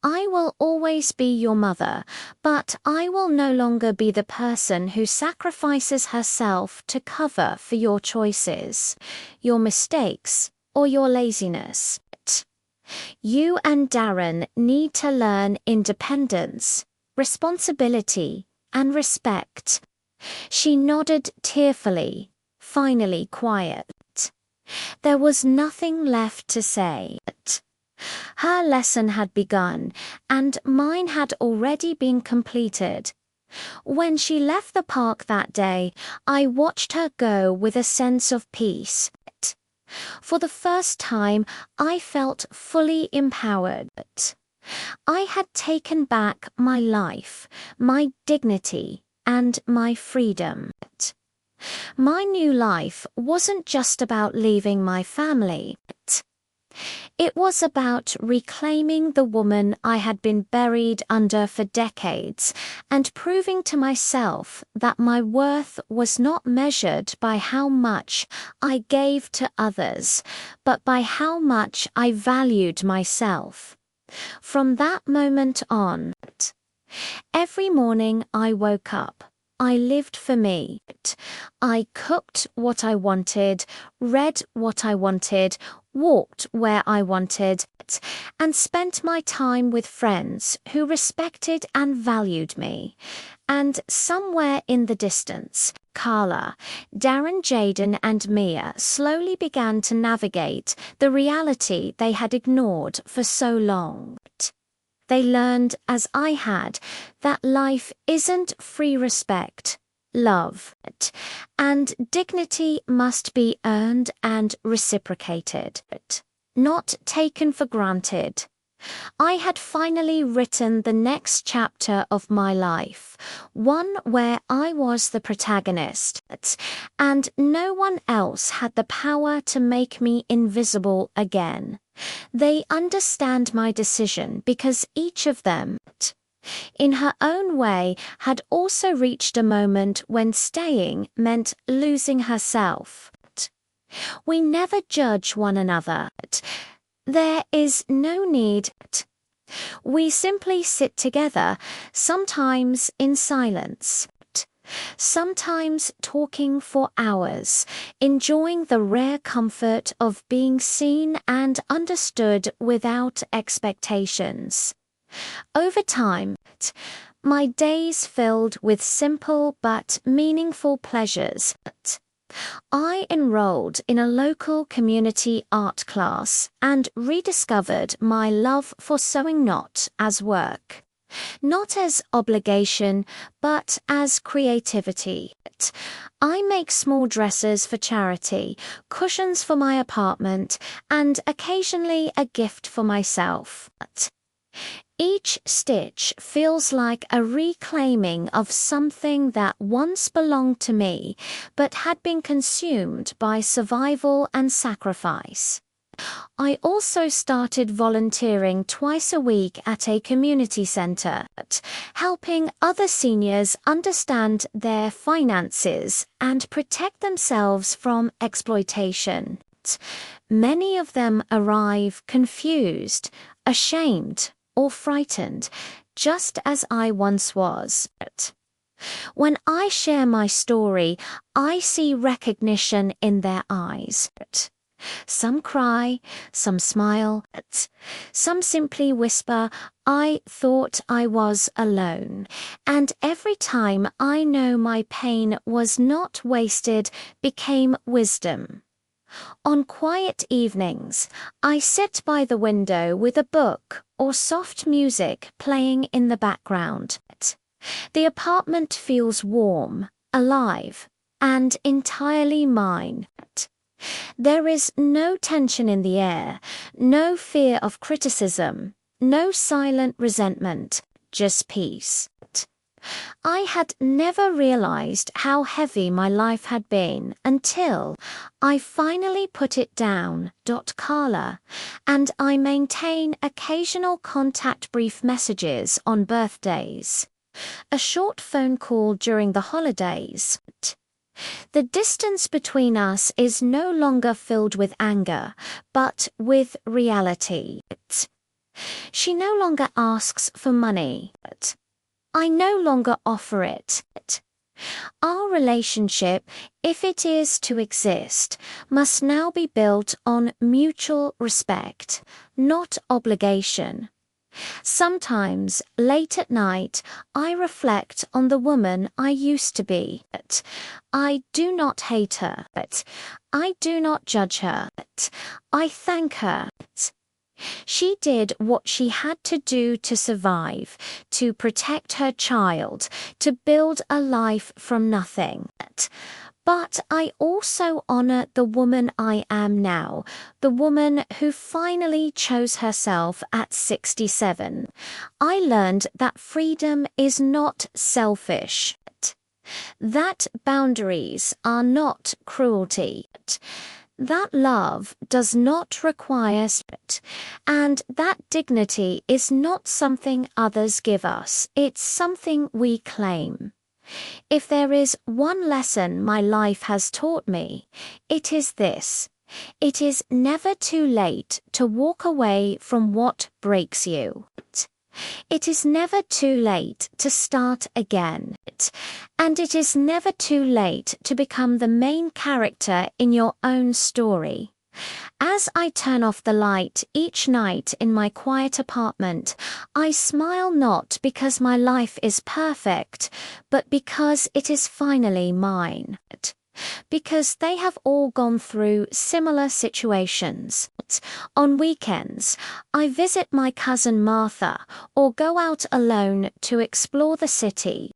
I will always be your mother, but I will no longer be the person who sacrifices herself to cover for your choices, your mistakes, or your laziness. You and Darren need to learn independence, responsibility, and respect." She nodded tearfully, finally quiet. There was nothing left to say. Her lesson had begun, and mine had already been completed. When she left the park that day, I watched her go with a sense of peace. For the first time, I felt fully empowered. I had taken back my life, my dignity, and my freedom. My new life wasn't just about leaving my family. It was about reclaiming the woman I had been buried under for decades and proving to myself that my worth was not measured by how much I gave to others, but by how much I valued myself. From that moment on, every morning I woke up, I lived for me. I cooked what I wanted, read what I wanted, walked where I wanted, and spent my time with friends who respected and valued me. And somewhere in the distance, Carla, Darren, Jaden, and Mia slowly began to navigate the reality they had ignored for so long. They learned, as I had, that life isn't free respect, love, and dignity must be earned and reciprocated, not taken for granted. I had finally written the next chapter of my life, one where I was the protagonist, and no one else had the power to make me invisible again. They understand my decision because each of them, in her own way, had also reached a moment when staying meant losing herself. We never judge one another. There is no need. We simply sit together, sometimes in silence, sometimes talking for hours, enjoying the rare comfort of being seen and understood without expectations. Over time, my days filled with simple but meaningful pleasures. I enrolled in a local community art class and rediscovered my love for sewing, not as work, not as obligation, but as creativity. I make small dresses for charity, cushions for my apartment, and occasionally a gift for myself. Each stitch feels like a reclaiming of something that once belonged to me, but had been consumed by survival and sacrifice. I also started volunteering twice a week at a community center, helping other seniors understand their finances and protect themselves from exploitation. Many of them arrive confused, ashamed, or frightened, just as I once was. When I share my story, I see recognition in their eyes. Some cry, some smile, some simply whisper, "I thought I was alone." And every time I know my pain was not wasted, became wisdom. On quiet evenings, I sit by the window with a book or soft music playing in the background. The apartment feels warm, alive, and entirely mine. There is no tension in the air, no fear of criticism, no silent resentment, just peace. I had never realized how heavy my life had been until I finally put it down. Carla, and I maintain occasional contact brief messages on birthdays, a short phone call during the holidays. The distance between us is no longer filled with anger, but with reality. She no longer asks for money. I no longer offer it. Our relationship, if it is to exist, must now be built on mutual respect, not obligation. Sometimes, late at night, I reflect on the woman I used to be. I do not hate her. I do not judge her. I thank her. She did what she had to do to survive, to protect her child, to build a life from nothing. But I also honor the woman I am now, the woman who finally chose herself at 67. I learned that freedom is not selfish, that boundaries are not cruelty, That love does not require spirit, and that dignity is not something others give us, it's something we claim. If there is one lesson my life has taught me, it is this. It is never too late to walk away from what breaks you. It is never too late to start again. And it is never too late to become the main character in your own story. As I turn off the light each night in my quiet apartment, I smile not because my life is perfect, but because it is finally mine. Because they have all gone through similar situations. On weekends, I visit my cousin Martha or go out alone to explore the city.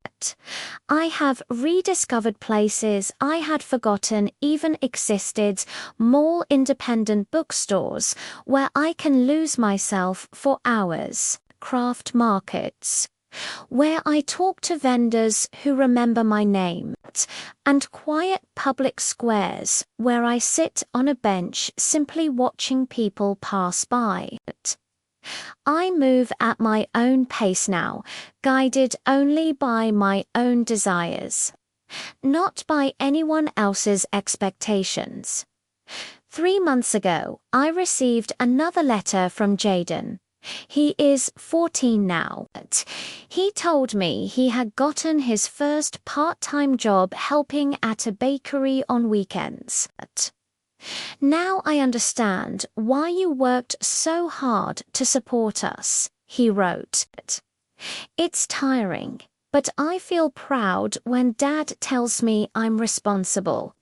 I have rediscovered places I had forgotten even existed, mall independent bookstores where I can lose myself for hours, craft markets, where I talk to vendors who remember my name, and quiet public squares where I sit on a bench simply watching people pass by. I move at my own pace now, guided only by my own desires, not by anyone else's expectations. 3 months ago, I received another letter from Jaden. He is 14 now. He told me he had gotten his first part-time job helping at a bakery on weekends. Now I understand why you worked so hard to support us, he wrote. It's tiring, but I feel proud when Dad tells me I'm responsible.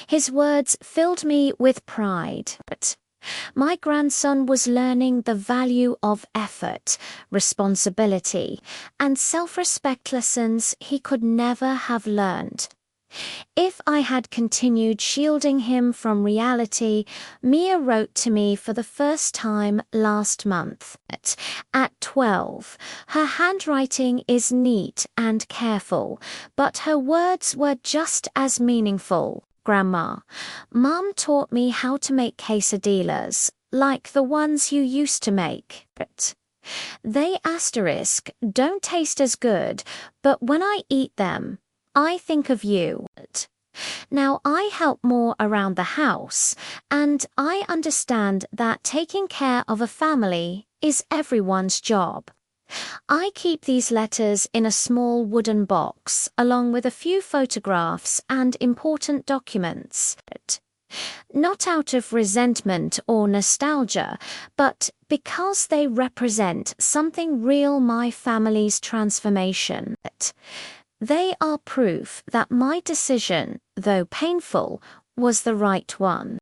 His words filled me with pride. My grandson was learning the value of effort, responsibility, and self-respect lessons he could never have learned. If I had continued shielding him from reality, Mia wrote to me for the first time last month. At 12, her handwriting is neat and careful, but her words were just as meaningful. Grandma, Mum taught me how to make quesadillas, like the ones you used to make. They don't taste as good, but when I eat them, I think of you. Now I help more around the house, and I understand that taking care of a family is everyone's job. I keep these letters in a small wooden box, along with a few photographs and important documents. Not out of resentment or nostalgia, but because they represent something real, my family's transformation. They are proof that my decision, though painful, was the right one.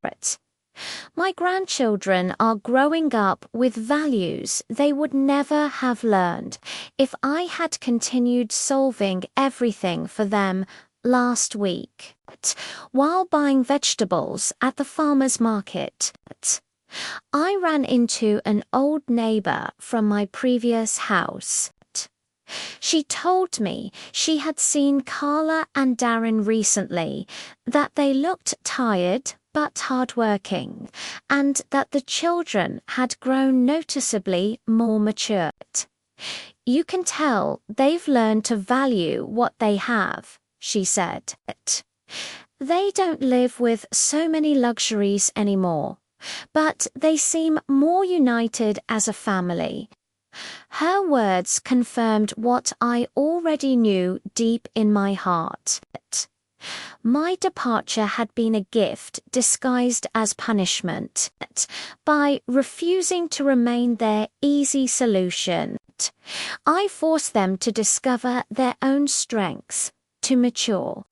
My grandchildren are growing up with values they would never have learned if I had continued solving everything for them last week, while buying vegetables at the farmer's market. I ran into an old neighbor from my previous house. She told me she had seen Carla and Darren recently, that they looked tired but hardworking, and that the children had grown noticeably more mature. You can tell they've learned to value what they have, she said. They don't live with so many luxuries anymore, but they seem more united as a family. Her words confirmed what I already knew deep in my heart. My departure had been a gift disguised as punishment. By refusing to remain their easy solution, I forced them to discover their own strengths, to mature,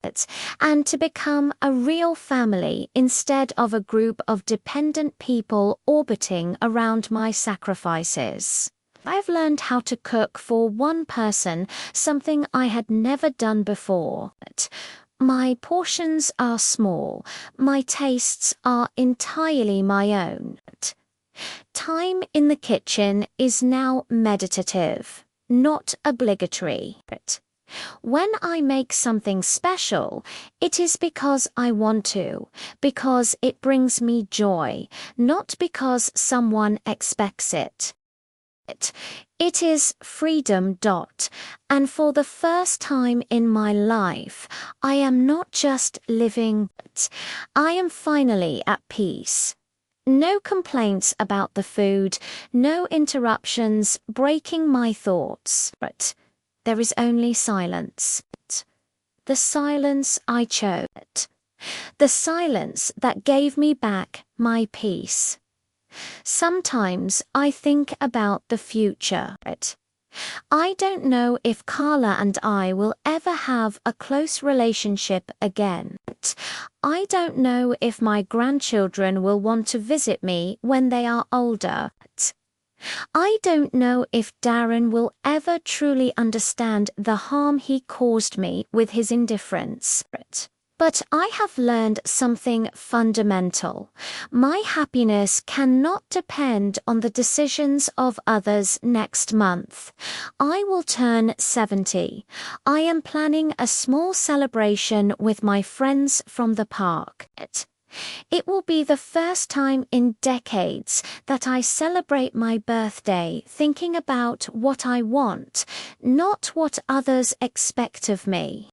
and to become a real family instead of a group of dependent people orbiting around my sacrifices. I've learned how to cook for one person, something I had never done before. My portions are small. My tastes are entirely my own. Time in the kitchen is now meditative, not obligatory. When I make something special, it is because I want to, because it brings me joy, not because someone expects it. It is freedom. And for the first time in my life, I am not just living, I am finally at peace. No complaints about the food, no interruptions breaking my thoughts. But there is only silence. The silence I chose. The silence that gave me back my peace. Sometimes I think about the future. I don't know if Carla and I will ever have a close relationship again. I don't know if my grandchildren will want to visit me when they are older. I don't know if Darren will ever truly understand the harm he caused me with his indifference. But I have learned something fundamental. My happiness cannot depend on the decisions of others next month. I will turn 70. I am planning a small celebration with my friends from the park. It will be the first time in decades that I celebrate my birthday thinking about what I want, not what others expect of me.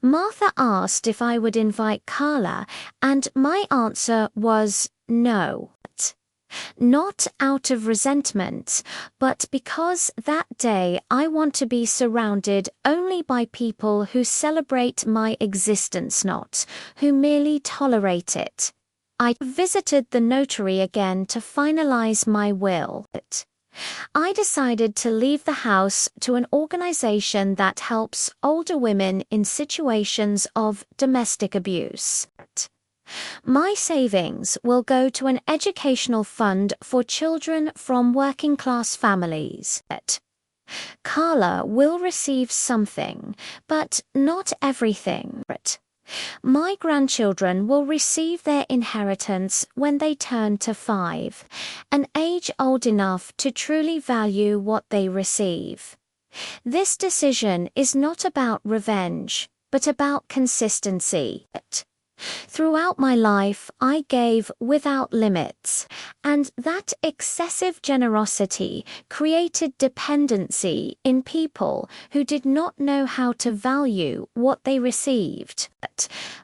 Martha asked if I would invite Carla, and my answer was no. Not out of resentment, but because that day I want to be surrounded only by people who celebrate my existence, not who merely tolerate it. I visited the notary again to finalize my will. I decided to leave the house to an organization that helps older women in situations of domestic abuse. My savings will go to an educational fund for children from working-class families. Carla will receive something, but not everything. My grandchildren will receive their inheritance when they turn to 5, an age old enough to truly value what they receive. This decision is not about revenge, but about consistency. Throughout my life, I gave without limits, and that excessive generosity created dependency in people who did not know how to value what they received.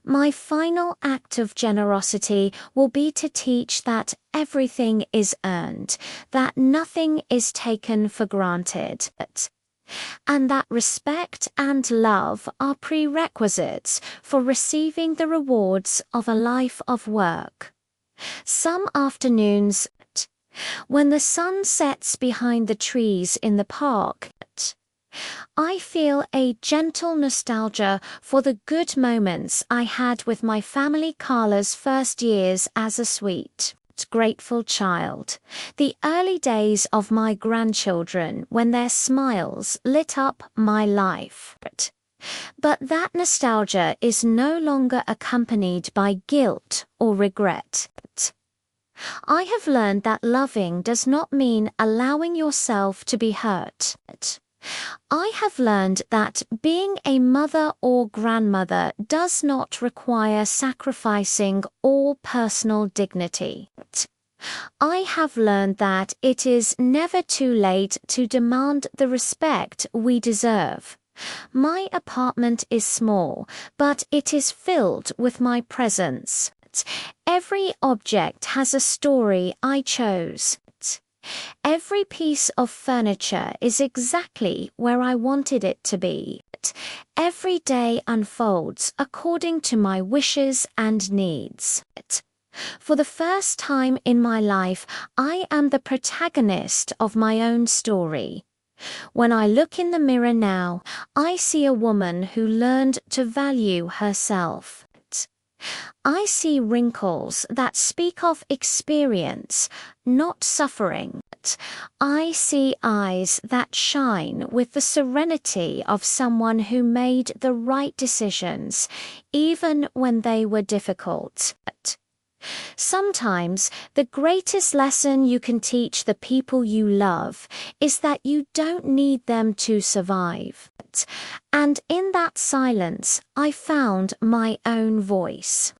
My final act of generosity will be to teach that everything is earned, that nothing is taken for granted, and that respect and love are prerequisites for receiving the rewards of a life of work. Some afternoons, when the sun sets behind the trees in the park, I feel a gentle nostalgia for the good moments I had with my family Carla's first years as a sweet, grateful child, the early days of my grandchildren when their smiles lit up my life. But that nostalgia is no longer accompanied by guilt or regret. I have learned that loving does not mean allowing yourself to be hurt. I have learned that being a mother or grandmother does not require sacrificing all personal dignity. I have learned that it is never too late to demand the respect we deserve. My apartment is small, but it is filled with my presence. Every object has a story I chose. Every piece of furniture is exactly where I wanted it to be. Every day unfolds according to my wishes and needs. For the first time in my life, I am the protagonist of my own story. When I look in the mirror now, I see a woman who learned to value herself. I see wrinkles that speak of experience, not suffering. I see eyes that shine with the serenity of someone who made the right decisions, even when they were difficult. Sometimes the greatest lesson you can teach the people you love is that you don't need them to survive. And in that silence, I found my own voice.